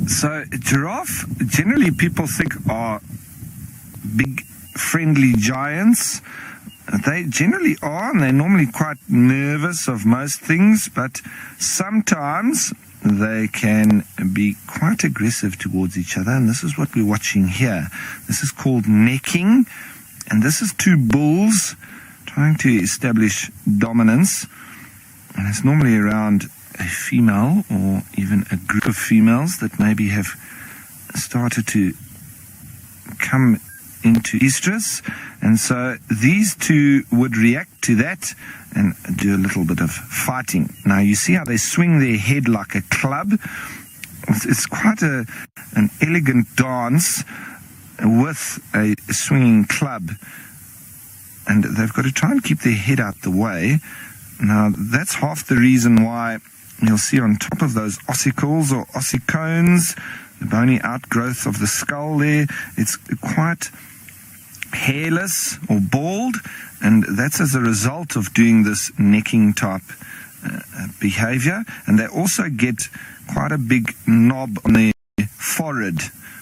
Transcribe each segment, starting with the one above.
So giraffe, generally people think are big, friendly giants. They generally are, and they're normally quite nervous of most things, but sometimes they can be quite aggressive towards each other, and this is what we're watching here. This is called necking, and this is two bulls trying to establish dominance, and it's normally around a female or even a group of females that maybe have started to come into estrus, and so these two would react to that and do a little bit of fighting. Now you see how they swing their head like a club. It's quite an elegant dance with a swinging club, and they've got to try and keep their head out the way. Now that's half the reason why you'll see on top of those ossicles or ossicones, the bony outgrowth of the skull there, it's quite hairless or bald, and that's as a result of doing this necking type behavior. And they also get quite a big knob on their forehead,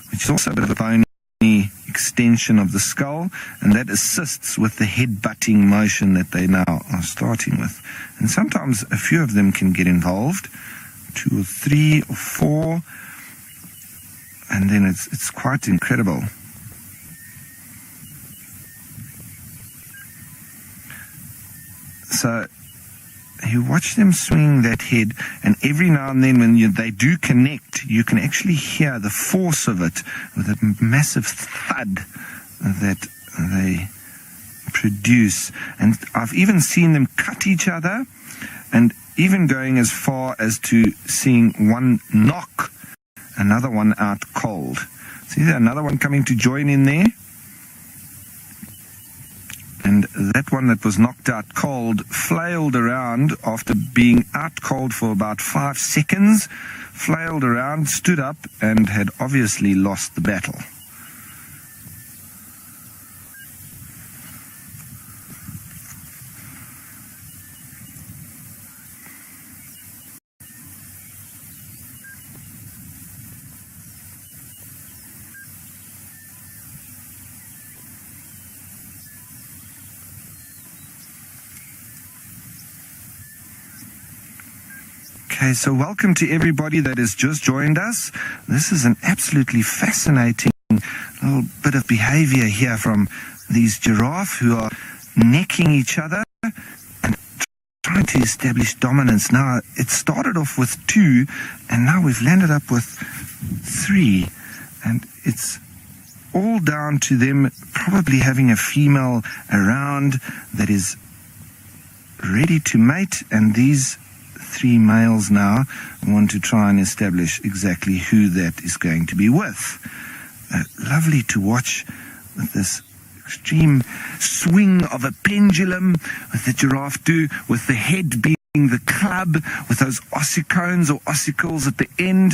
which is also a bit of a bony extension of the skull, and that assists with the head-butting motion that they now are starting with. And sometimes a few of them can get involved, 2 or 3 or 4, and then it's quite incredible. So you watch them swing that head, and every now and then when they do connect, you can actually hear the force of it with a massive thud that they produce. And I've even seen them cut each other, and even going as far as to seeing one knock another one out cold. See there, another one coming to join in there. And that one that was knocked out cold flailed around after being out cold for about 5 seconds, flailed around, stood up, and had obviously lost the battle. Okay, so welcome to everybody that has just joined us. This is an absolutely fascinating little bit of behavior here from these giraffe who are necking each other and trying to establish dominance. Now, it started off with 2, and now we've landed up with 3. And it's all down to them probably having a female around that is ready to mate, and these 3 males now want to try and establish exactly who that is going to be with. Lovely to watch with this extreme swing of a pendulum with the giraffe do, with the head being the club, with those ossicones or ossicles at the end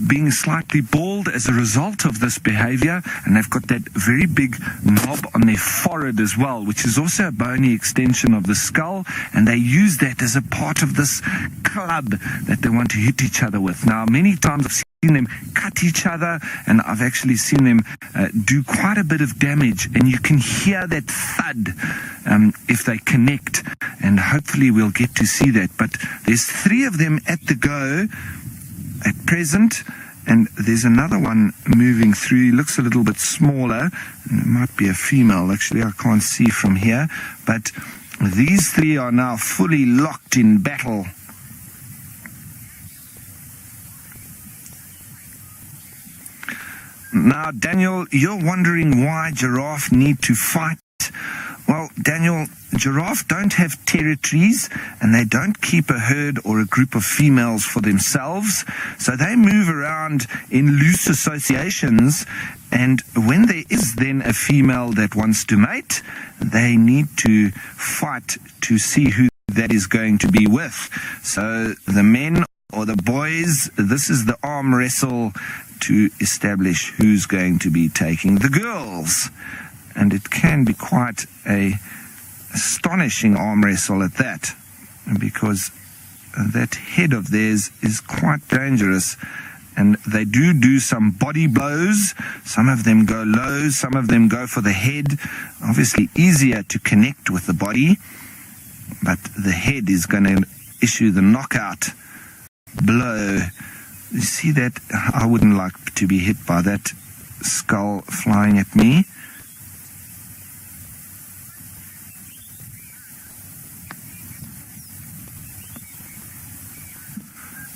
being slightly bald as a result of this behavior. And they've got that very big knob on their forehead as well, which is also a bony extension of the skull, and they use that as a part of this club that they want to hit each other with. Now, many times I've seen them cut each other, and I've actually seen them do quite a bit of damage, and you can hear that thud if they connect, and hopefully we'll get to see that. But there's 3 of them at the go at present, and there's another one moving through. He looks a little bit smaller, and it might be a female actually, I can't see from here, but these 3 are now fully locked in battle. Now, Daniel, you're wondering why giraffe need to fight. Well, Daniel, giraffe don't have territories, and they don't keep a herd or a group of females for themselves, so they move around in loose associations, and when there is then a female that wants to mate, they need to fight to see who that is going to be with. So the men or the boys, this is the arm wrestle to establish who's going to be taking the girls. And it can be quite a astonishing arm wrestle at that, because that head of theirs is quite dangerous, and they do some body blows. Some of them go low, some of them go for the head. Obviously easier to connect with the body, but the head is going to issue the knockout blow. You see that? I wouldn't like to be hit by that skull flying at me.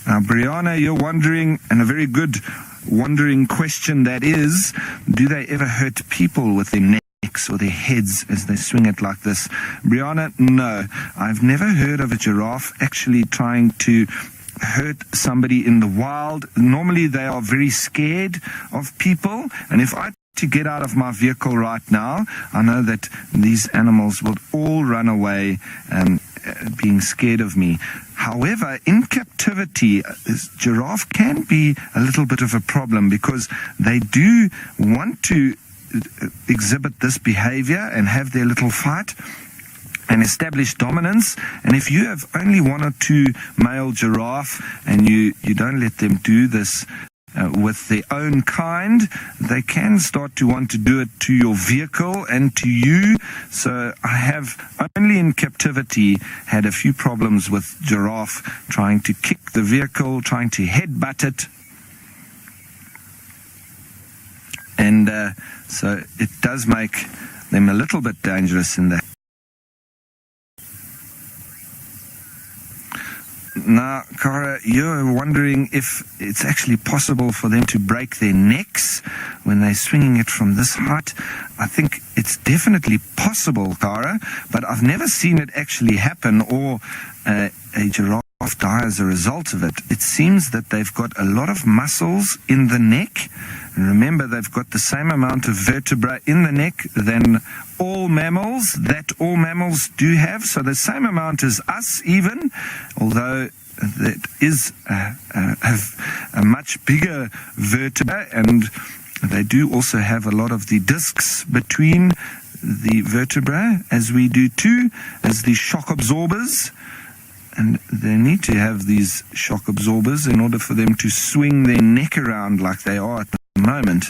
Now, Brianna, you're wondering, and a very good wondering question that is, do they ever hurt people with their necks or their heads as they swing it like this? Brianna, no. I've never heard of a giraffe actually trying to hurt somebody in the wild. Normally they are very scared of people, and if I to get out of my vehicle right now, I know that these animals will all run away being scared of me. However, in captivity, giraffe can be a little bit of a problem because they do want to exhibit this behavior and have their little fight and establish dominance. And if you have only one or two male giraffe and you don't let them do this with their own kind, they can start to want to do it to your vehicle and to you. So I have only in captivity had a few problems with giraffe trying to kick the vehicle, trying to headbutt it. And so it does make them a little bit dangerous in that. Now, Cara, you're wondering if it's actually possible for them to break their necks when they're swinging it from this height. I think it's definitely possible, Cara, but I've never seen it actually happen or a giraffe die as a result of it. It seems that they've got a lot of muscles in the neck. And remember, they've got the same amount of vertebra in the neck than all mammals, that all mammals do have. So the same amount as us even, although that is a much bigger vertebra, and they do also have a lot of the discs between the vertebra, as we do too, as the shock absorbers. And they need to have these shock absorbers in order for them to swing their neck around like they are at the moment.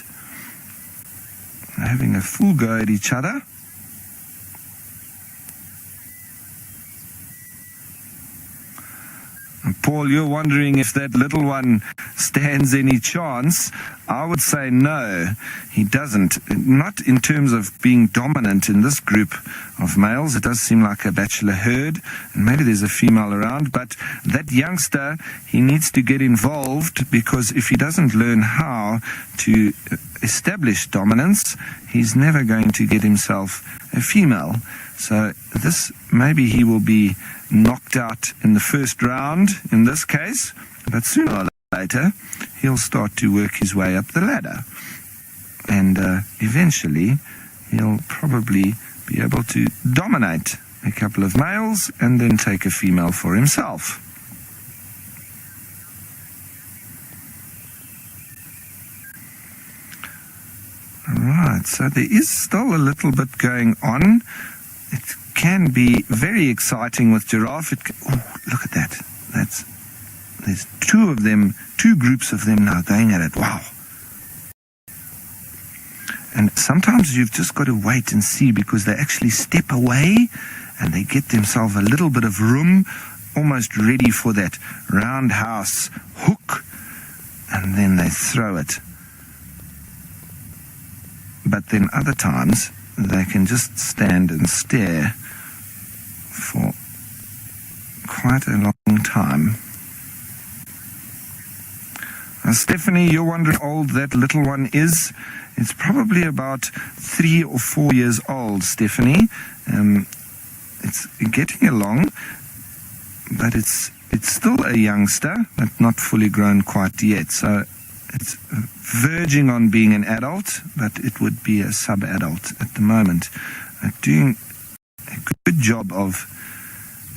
They're having a full go at each other. And Paul, you're wondering if that little one stands any chance. I would say no, he doesn't. Not in terms of being dominant in this group of males. It does seem like a bachelor herd, and maybe there's a female around, but that youngster, he needs to get involved, because if he doesn't learn how to establish dominance, he's never going to get himself a female. So this, maybe he will be knocked out in the first round in this case, but sooner or later he'll start to work his way up the ladder, and eventually he'll probably be able to dominate a couple of males and then take a female for himself. Right, so there is still a little bit going on. It can be very exciting with giraffe. Look at that. There's two of them, two groups of them now going at it. Wow. And sometimes you've just got to wait and see, because they actually step away and they get themselves a little bit of room, almost ready for that roundhouse hook, and then they throw it. But then other times they can just stand and stare for quite a long time. Now, Stephanie, you're wondering how old that little one is. It's probably about 3 or 4 years old, Stephanie. It's getting along, but it's still a youngster, but not fully grown quite yet. So it's verging on being an adult, but it would be a sub-adult at the moment. Doing a good job of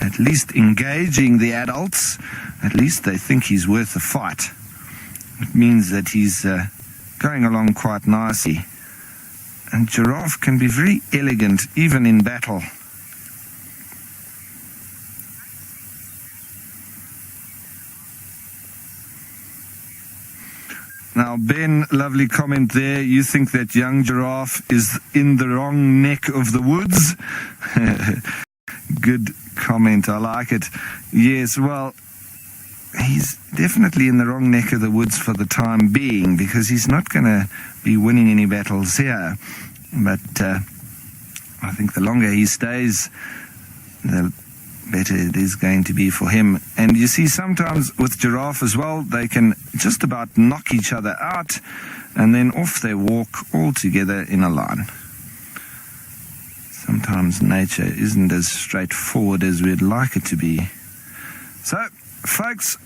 at least engaging the adults. At least they think he's worth a fight. It means that he's going along quite nicely. And giraffe can be very elegant, even in battle. Now, Ben, lovely comment there. You think that young Giraffe is in the wrong neck of the woods? Good comment. I like it. Yes, well, he's definitely in the wrong neck of the woods for the time being, because he's not going to be winning any battles here. But I think the longer he stays, the better it is going to be for him. And you see, sometimes with Giraffe as well, they can just about knock each other out, and then off they walk all together in a line. Sometimes nature isn't as straightforward as we'd like it to be. So, folks,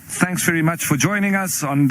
thanks very much for joining us on